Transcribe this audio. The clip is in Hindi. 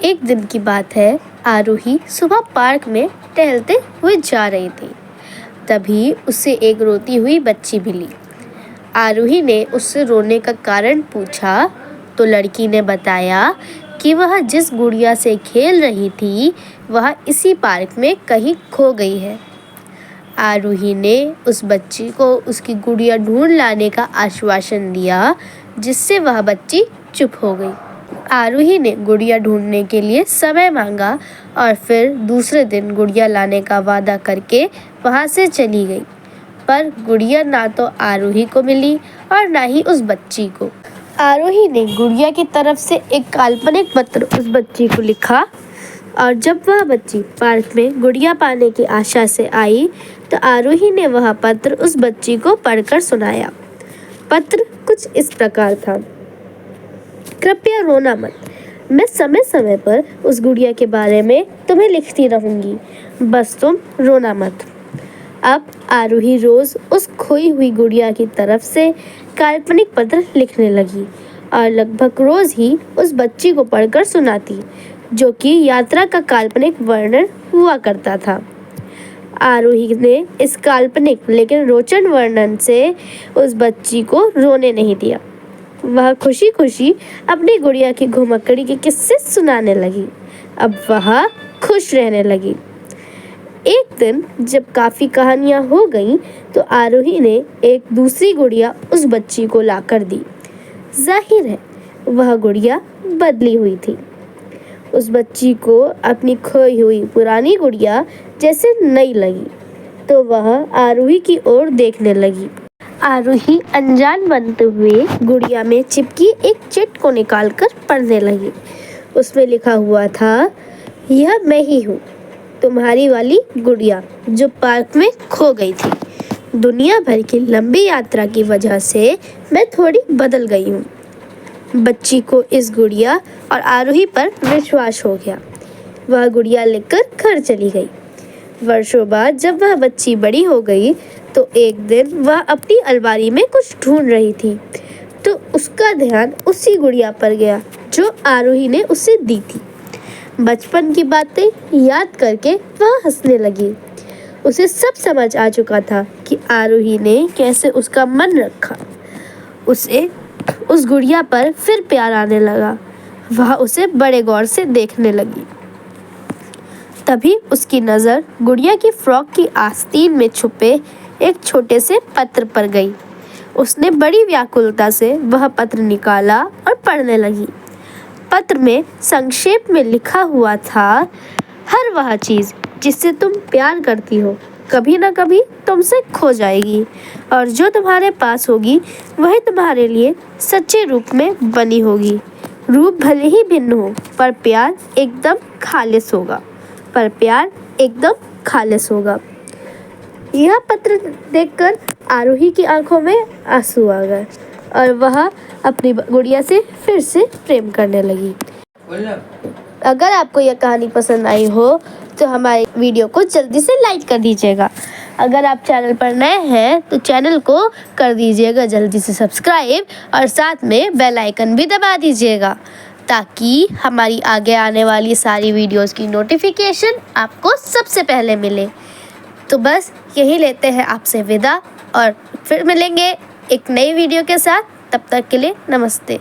एक दिन की बात है। आरूही सुबह पार्क में टहलते हुए जा रही थी। तभी उसे एक रोती हुई बच्ची मिली। आरूही ने उससे रोने का कारण पूछा तो लड़की ने बताया कि वह जिस गुड़िया से खेल रही थी वह इसी पार्क में कहीं खो गई है। आरूही ने उस बच्ची को उसकी गुड़िया ढूंढ लाने का आश्वासन दिया, जिससे वह बच्ची चुप हो गई। आरूही ने गुड़िया ढूंढने के लिए समय मांगा और फिर दूसरे दिन गुड़िया लाने का वादा करके वहां से चली गई। पर गुड़िया ना तो आरूही को मिली और ना ही उस बच्ची को। आरूही ने गुड़िया की तरफ से एक काल्पनिक पत्र उस बच्ची को लिखा और जब वह बच्ची पार्क में गुड़िया पाने की आशा से आई तो आरूही ने वह पत्र उस बच्ची को पढ़कर सुनाया। पत्र कुछ इस प्रकार था। कृपया रोना मत, मैं समय समय पर उस गुड़िया के बारे में तुम्हें लिखती रहूंगी, बस तुम रोना मत। अब आरूही रोज उस खोई हुई गुड़िया की तरफ से काल्पनिक पत्र लिखने लगी और लगभग रोज ही उस बच्ची को पढ़कर सुनाती, जो कि यात्रा का काल्पनिक वर्णन हुआ करता था। आरूही ने इस काल्पनिक लेकिन रोचक वर्णन से उस बच्ची को रोने नहीं दिया। वह खुशी खुशी अपनी गुड़िया की घुमक्कड़ी के किस्से सुनाने लगी। अब वह खुश रहने लगी। एक दिन जब काफी कहानियां हो गईं, तो आरूही ने एक दूसरी गुड़िया उस बच्ची को लाकर दी। जाहिर है वह गुड़िया बदली हुई थी। उस बच्ची को अपनी खोई हुई पुरानी गुड़िया जैसे नई लगी, तो वह आरूही की ओर देखने लगी। आरूही अनजान बनते हुए गुड़िया में चिपकी एक चिट को निकालकर पढ़ने लगी। उसमें लिखा हुआ था, यह मैं ही हूँ, तुम्हारी वाली गुड़िया जो पार्क में खो गई थी। दुनिया भर की लंबी यात्रा की वजह से मैं थोड़ी बदल गई हूँ। बच्ची को इस गुड़िया और आरूही पर विश्वास हो गया। वह गुड़िया लेकर घर चली गई। वर्षों बाद जब वह बच्ची बड़ी हो गई तो एक दिन वह अपनी अलमारी में कुछ ढूंढ रही थी, तो उसका ध्यान उसी गुड़िया पर गया जो आरूही ने उसे दी थी। बचपन की बातें याद करके वह हंसने लगी। उसे सब समझ आ चुका था कि आरूही ने कैसे उसका मन रखा। उसे उस गुड़िया पर फिर प्यार आने लगा। वह उसे बड़े गौर से देखने लगी। तभी उसकी नज़र गुड़िया की फ्रॉक की आस्तीन में छुपे एक छोटे से पत्र पर गई। उसने बड़ी व्याकुलता से वह पत्र निकाला और पढ़ने लगी। पत्र में संक्षेप में लिखा हुआ था, हर वह चीज़ जिससे तुम प्यार करती हो कभी ना कभी तुमसे खो जाएगी, और जो तुम्हारे पास होगी वही तुम्हारे लिए सच्चे रूप में बनी होगी। रूप भले ही भिन्न हो पर प्यार एकदम खालिस होगा, पर प्यार एकदम खालिस होगा। यह पत्र देखकर आरूही की आंखों में आंसू आ गए और वह अपनी गुड़िया से फिर से प्रेम करने लगी। अगर आपको यह कहानी पसंद आई हो तो हमारे वीडियो को जल्दी से लाइक कर दीजिएगा। अगर आप चैनल पर नए हैं तो चैनल को कर दीजिएगा जल्दी से सब्सक्राइब और साथ में बेल आइकन भी दबा दीजिएगा, ताकि हमारी आगे आने वाली सारी वीडियोस की नोटिफिकेशन आपको सबसे पहले मिले। तो बस यही लेते हैं आपसे विदा और फिर मिलेंगे एक नई वीडियो के साथ। तब तक के लिए नमस्ते।